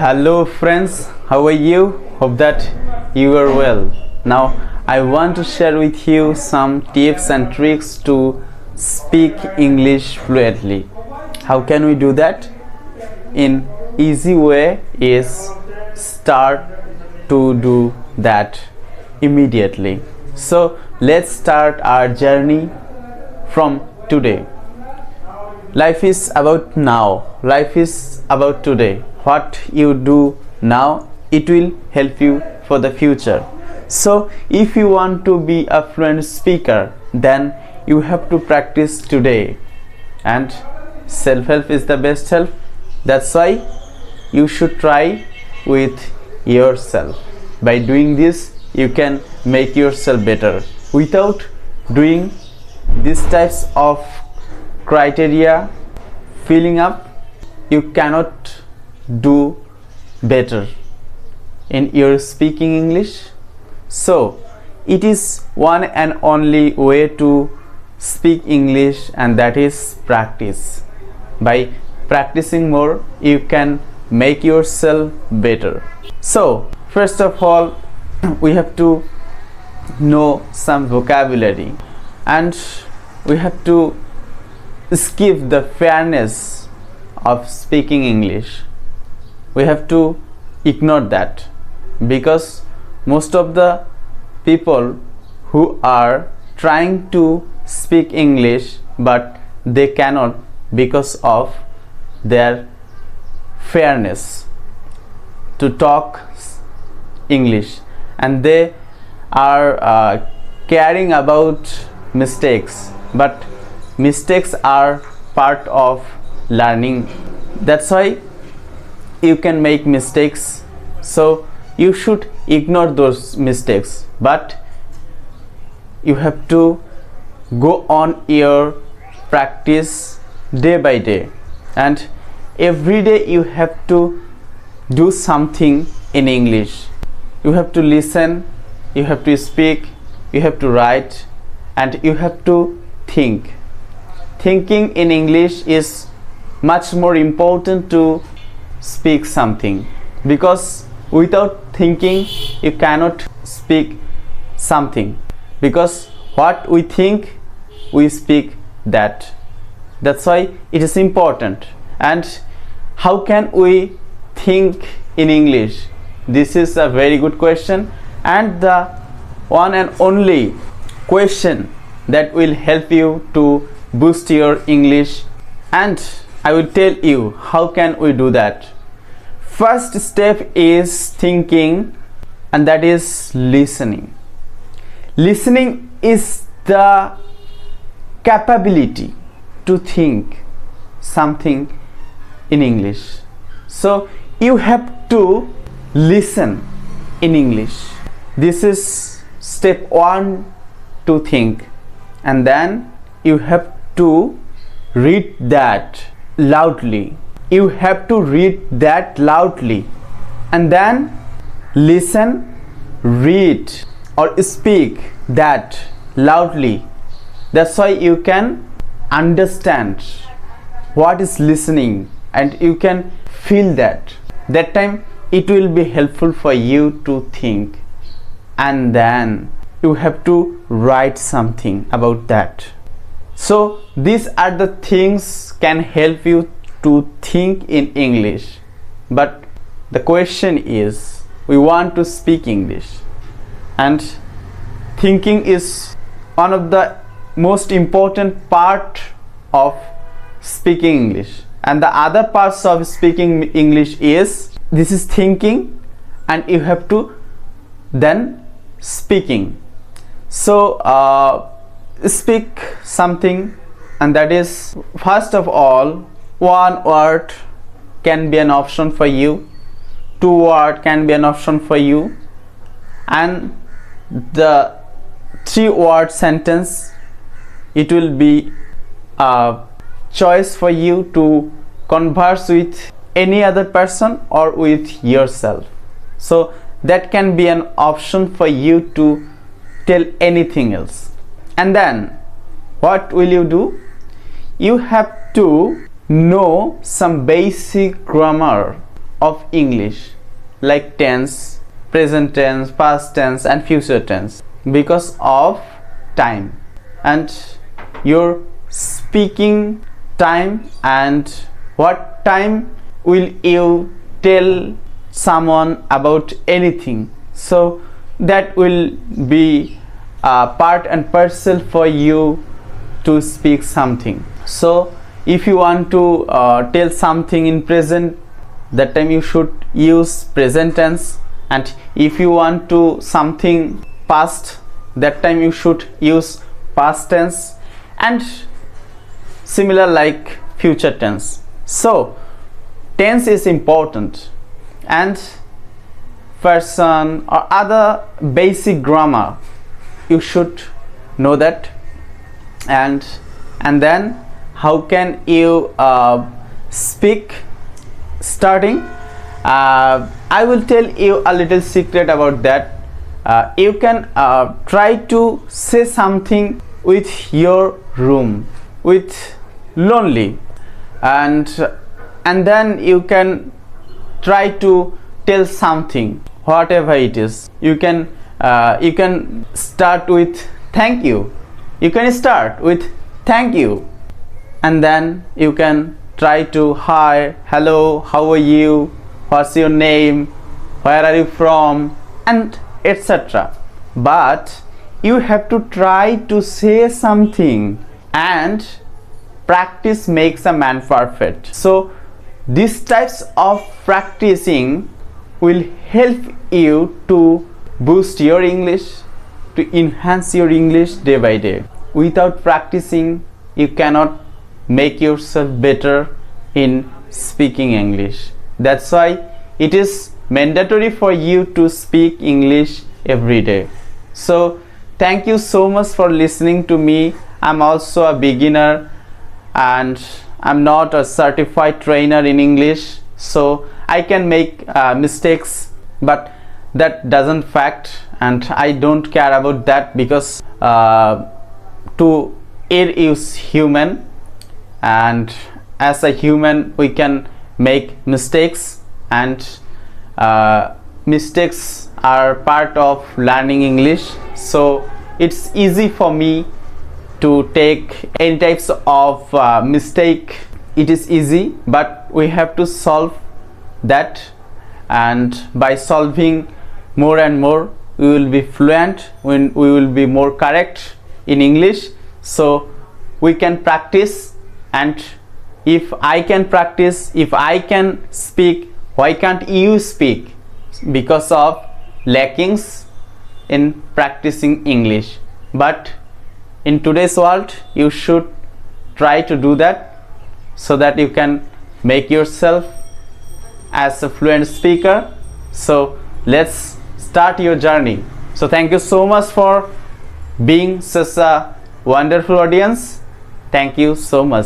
Hello friends, how are you? Hope that you are well. Now I want to share with you some tips and tricks to speak English fluently. How can we do that? In easy way is start to do that immediately. So let's start our journey from today. Life is about now. Life is about today. What you do now, it will help you for the future. So if you want to be a fluent speaker, then you have to practice today. And self-help is the best help. That's why you should try with yourself. By doing this, you can make yourself better. Without doing these types of criteria, filling up, you cannot do better in your speaking English. So it is one and only way to speak English, and that is practice. By practicing more, you can make yourself better. So first of all, we have to know some vocabulary, and we have to skip the fairness of speaking English. We have to ignore that, because most of the people who are trying to speak English but they cannot because of their fairness to talk English, and they are caring about mistakes, but mistakes are part of learning. That's why you can make mistakes, so you should ignore those mistakes, but you have to go on your practice day by day, and every day you have to do something in English. You have to listen, you have to speak, you have to write, and you have to think. Thinking in English is much more important to speak something, because without thinking you cannot speak something, because what we think we speak that. That's why it is important. And how can we think in English? This is a very good question, and the one and only question that will help you to boost your English, and I will tell you how can we do that. First step is thinking, and that is listening. Listening is the capability to think something in English. So you have to listen in English. This is step one, to think, and then you have to read that loudly. You have to read that loudly, and then listen, read, or speak that loudly. That's why you can understand what is listening, and you can feel that. That time it will be helpful for you to think, and then you have to write something about that. So these are the things can help you to think in English. But the question is, we want to speak English, and thinking is one of the most important part of speaking English, and the other parts of speaking English is, this is thinking, and you have to then speaking. So speak something, and that is, first of all, one word can be an option for you, two word can be an option for you, and the 3-word sentence, it will be a choice for you to converse with any other person or with yourself. So that can be an option for you to tell anything else. And then what will you do? You have to know some basic grammar of English, like tense, present tense, past tense, and future tense, because of time and your speaking time, and what time will you tell someone about anything. So that will be part and parcel for you to speak something. So if you want to tell something in present, that time you should use present tense, and if you want to something past, that time you should use past tense, and similar like future tense. So tense is important, and person or other basic grammar you should know that. And then how can you speak starting? I will tell you a little secret about that. You can try to say something with your room, with lonely, and then you can try to tell something, whatever it is. You can start with thank you. You can start with thank you, and then you can try to hi, hello, how are you, what's your name, where are you from, and etc. But you have to try to say something, and practice makes a man perfect. So these types of practicing will help you to boost your English, to enhance your English day by day. Without practicing, you cannot make yourself better in speaking English. That's why it is mandatory for you to speak English every day. So thank you so much for listening to me. I'm also a beginner, and I'm not a certified trainer in English, so I can make mistakes, but that doesn't fact, and I don't care about that, because to err is human, and as a human we can make mistakes, and mistakes are part of learning English. So it's easy for me to take any types of mistake. It is easy, but we have to solve that, and by solving more and more, we will be fluent, when we will be more correct in English. So we can practice, and if I can practice, if I can speak, why can't you speak? Because of lackings in practicing English. But in today's world, you should try to do that, so that you can make yourself as a fluent speaker. So let's start your journey. So thank you so much for being such a wonderful audience. Thank you so much.